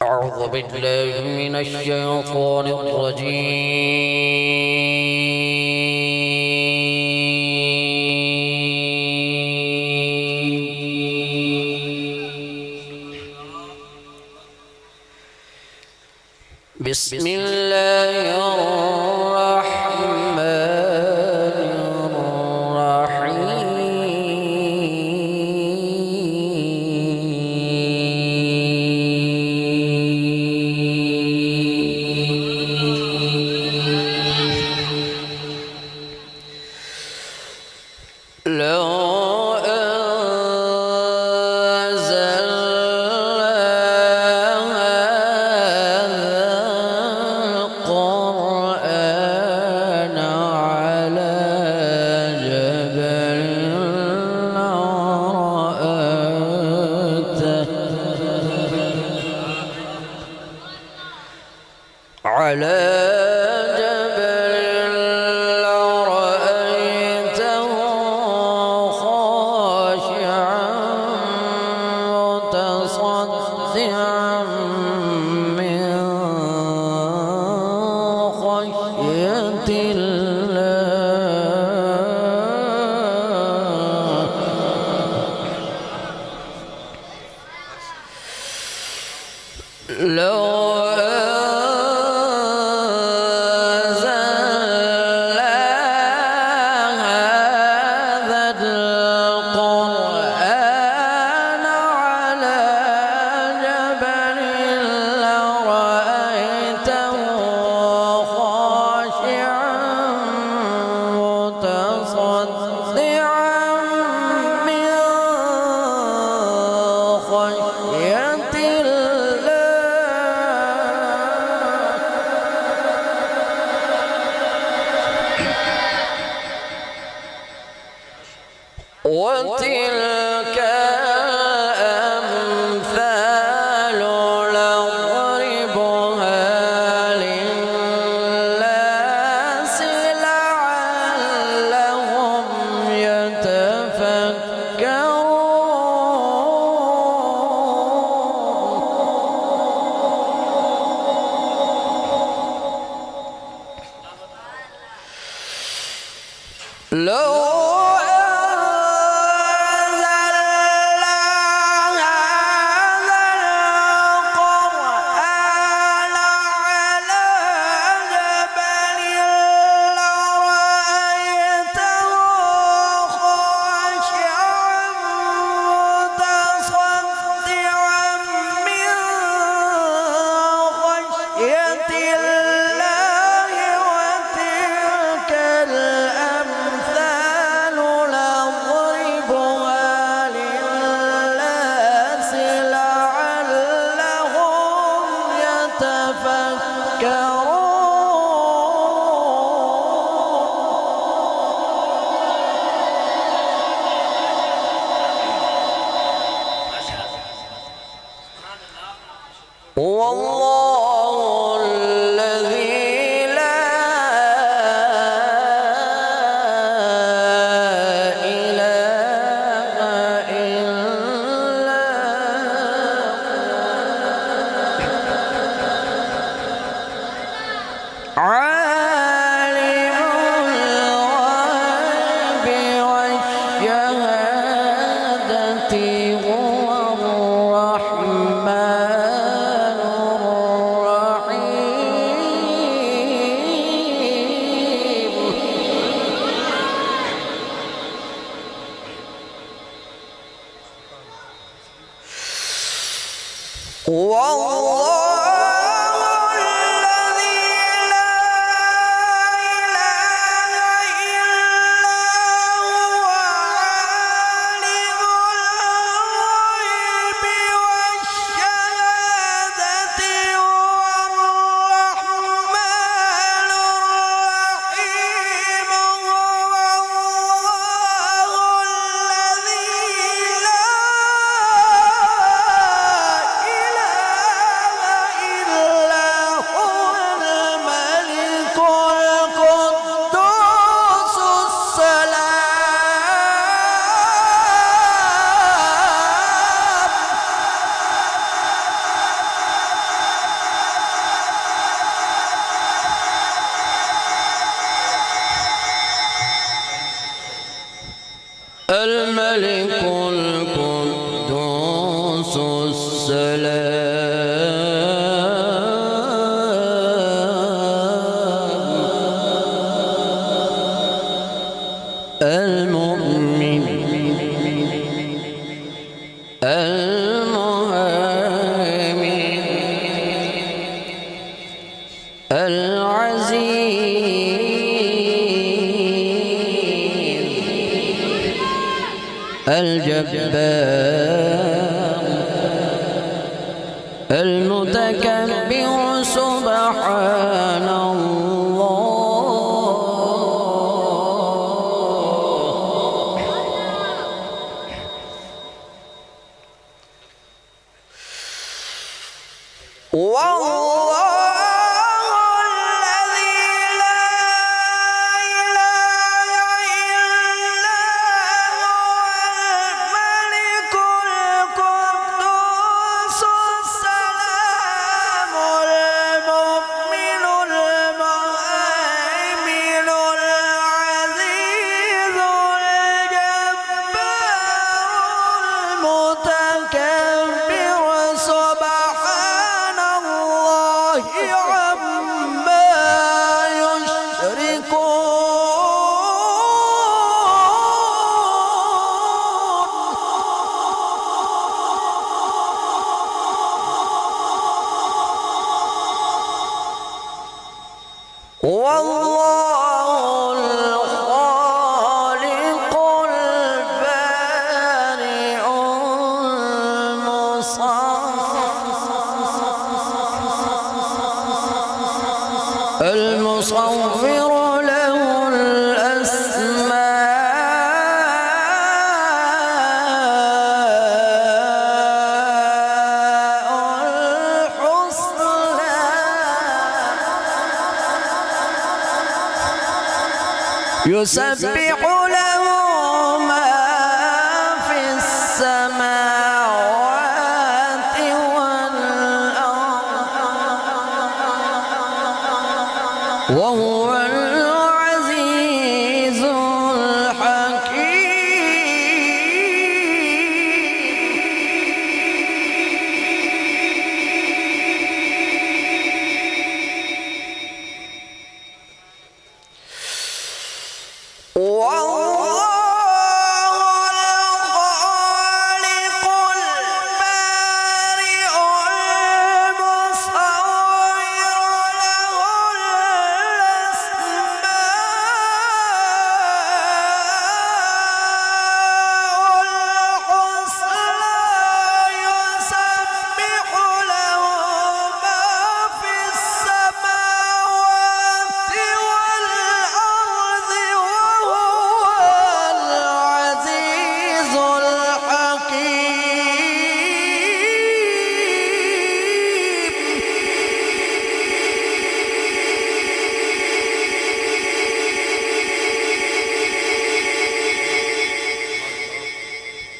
أعوذ بالله من الشيطان الرجيم. بسم الله الرحمن على جبل لرأيته خاشعا متصدعا من خشية وتلك الأمثال نضربها للناس لعلهم يتفكرون. والله الذي لا إله إلا عالم الغيب والشهادة هو الرحمن والله الذي لا إله إلا هو عالم الغيب والشهادة هو الرحمن الرحيم هو الله الذي لا إله الملك القدوس السلام المؤمن المهيمن العزيز الجبار المتكبر سبحان الله والله الذي لا إله إلا هو الملك القدوس السلام المؤمن المهيمن العزيز الجبار المتكبر سبحان الله عما يشركون والله الخالق البارئ المصور له الأسماء الحسنى يسبح له ما في السماوات والأرض وهو العزيز الحكيم والله الخالق البارئ المصور له الأسماء الحسنى يسبح له ما في السماوات والأرض وهو العزيز الحكيم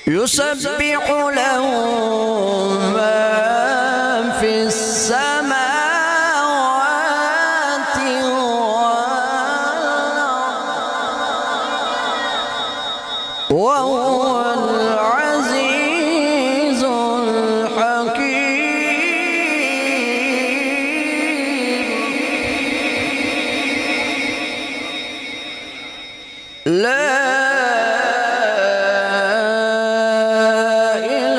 يسبح له ما في السماوات والأرض وهو العزيز الحكيم لا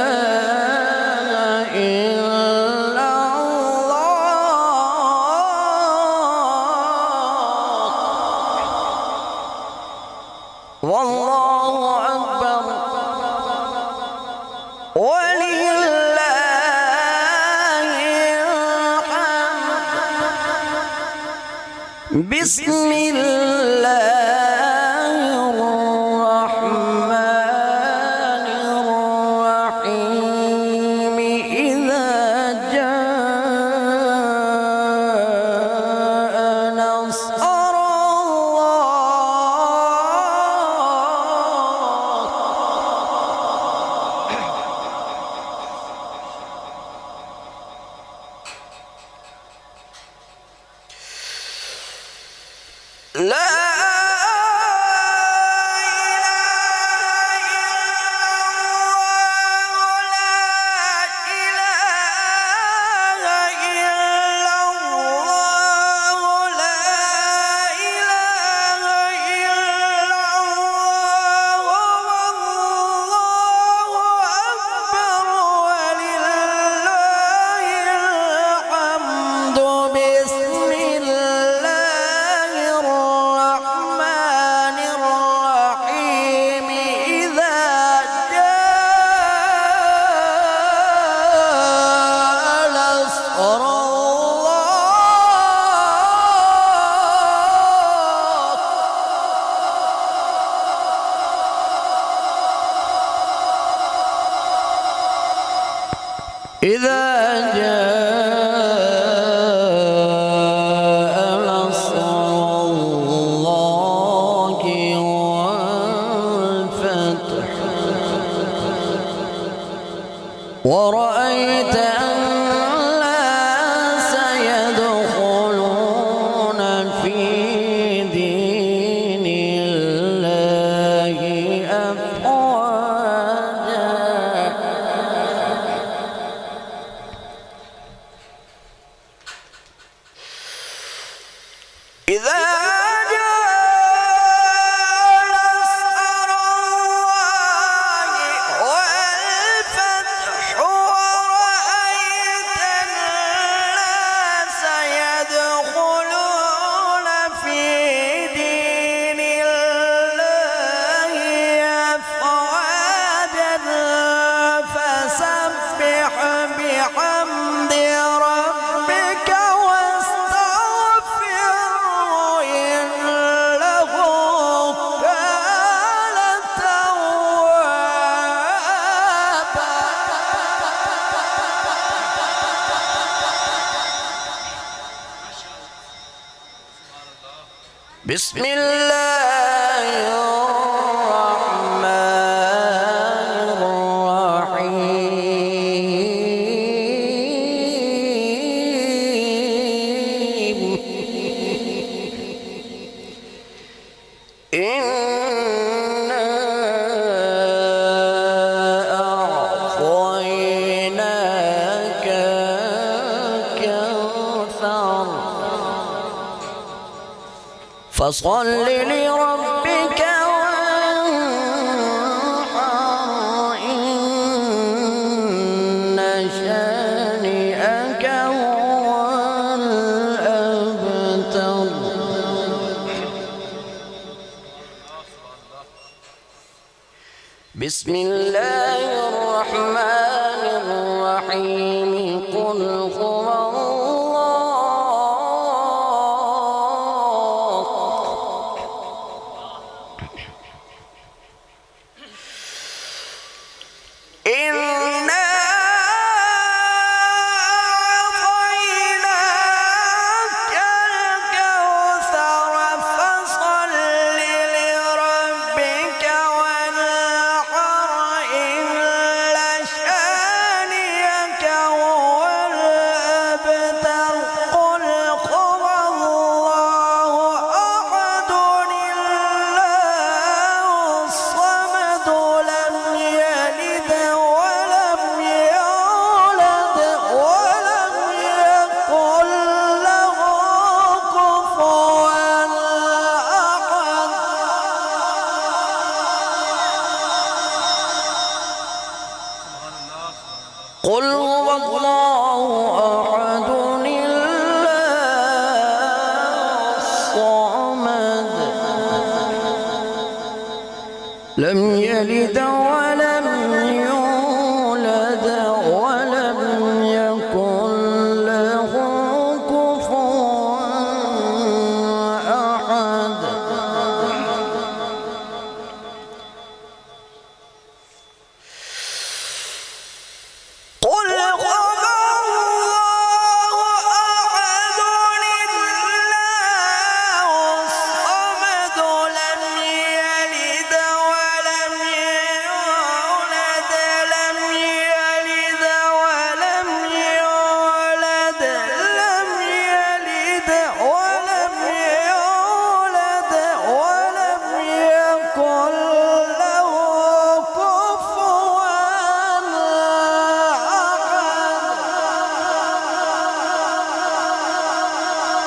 إله إلا الله والله أكبر ولله الحمد بسم الله الرحمن الرحيم إذا جاء نصر الله لا إذا جاء نصر الله والفتح ورأيت الناس يدخلون في دين الله أفواجا إذا بحمد ربك واستغفره إنه كان توابا. بسم الله الرحمن الرحيم. إنا أعطيناك الكوثر فصل لربك وانحر إن شانئك هو الأبتر. بسم الله الرحمن الرحيم. قل هو الله إنا أعطيناك الكوثر فصل لربك وانحر إن شانئك هو الأبتر. قل هو الله أحد الله الصمد لم يلد ولم يولد ولم يكن له كفوا أحد. قل هو الله أحد الله الصمد لم يلد ولم يولد ولم يكن له كفوا أحد. قل هو الله أحد الله الصمد لم يلد ولم يولد لم يلد ولم يولد لم يلد ولم يولد ولم يكن له كفوا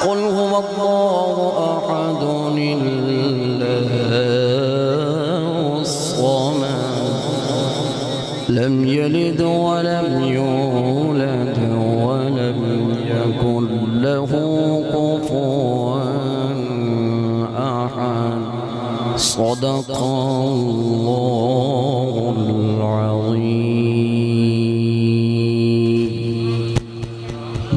قل هو الله أحد الله الصمد لم يلد ولم يولد ولم يكن له كفوا أحد. صدق الله.